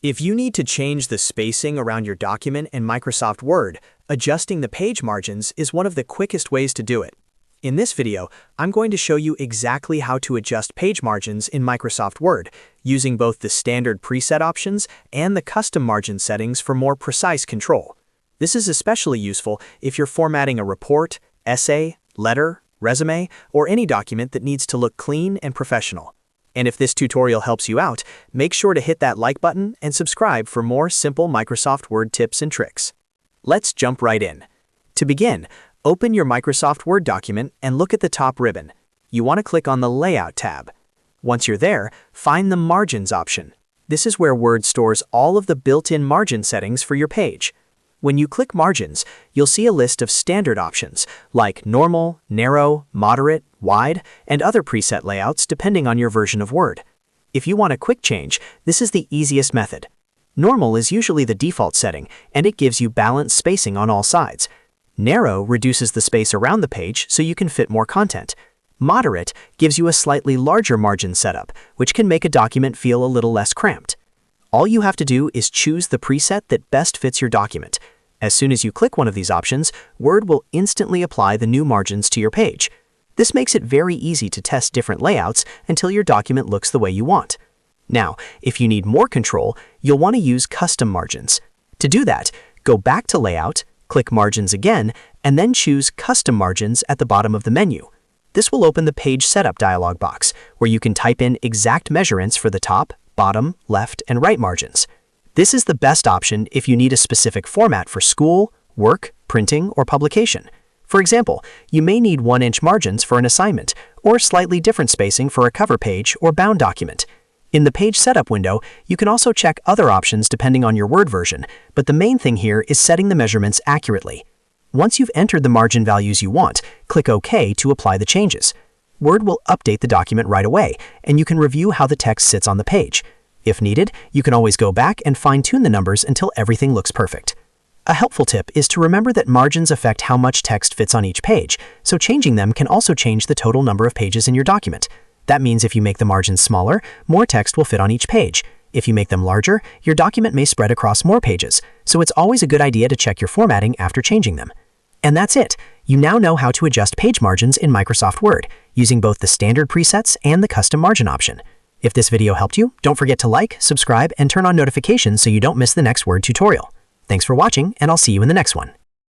If you need to change the spacing around your document in Microsoft Word, adjusting the page margins is one of the quickest ways to do it. In this video, I'm going to show you exactly how to adjust page margins in Microsoft Word, using both the standard preset options and the custom margin settings for more precise control. This is especially useful if you're formatting a report, essay, letter, resume, or any document that needs to look clean and professional. And if this tutorial helps you out, make sure to hit that like button and subscribe for more simple Microsoft Word tips and tricks. Let's jump right in. To begin, open your Microsoft Word document and look at the top ribbon. You want to click on the Layout tab. Once you're there, find the Margins option. This is where Word stores all of the built-in margin settings for your page. When you click Margins, you'll see a list of standard options like normal, narrow, moderate, wide, and other preset layouts depending on your version of Word. If you want a quick change, this is the easiest method. Normal is usually the default setting, and it gives you balanced spacing on all sides. Narrow reduces the space around the page so you can fit more content. Moderate gives you a slightly larger margin setup, which can make a document feel a little less cramped. All you have to do is choose the preset that best fits your document. As soon as you click one of these options, Word will instantly apply the new margins to your page. This makes it very easy to test different layouts until your document looks the way you want. Now, if you need more control, you'll want to use custom margins. To do that, go back to Layout, click Margins again, and then choose Custom Margins at the bottom of the menu. This will open the Page Setup dialog box, where you can type in exact measurements for the top, bottom, left, and right margins. This is the best option if you need a specific format for school, work, printing, or publication. For example, you may need 1-inch margins for an assignment, or slightly different spacing for a cover page or bound document. In the Page Setup window, you can also check other options depending on your Word version, but the main thing here is setting the measurements accurately. Once you've entered the margin values you want, click OK to apply the changes. Word will update the document right away, and you can review how the text sits on the page. If needed, you can always go back and fine-tune the numbers until everything looks perfect. A helpful tip is to remember that margins affect how much text fits on each page, so changing them can also change the total number of pages in your document. That means if you make the margins smaller, more text will fit on each page. If you make them larger, your document may spread across more pages, so it's always a good idea to check your formatting after changing them. And that's it. You now know how to adjust page margins in Microsoft Word, using both the standard presets and the custom margin option. If this video helped you, don't forget to like, subscribe, and turn on notifications so you don't miss the next Word tutorial. Thanks for watching, and I'll see you in the next one.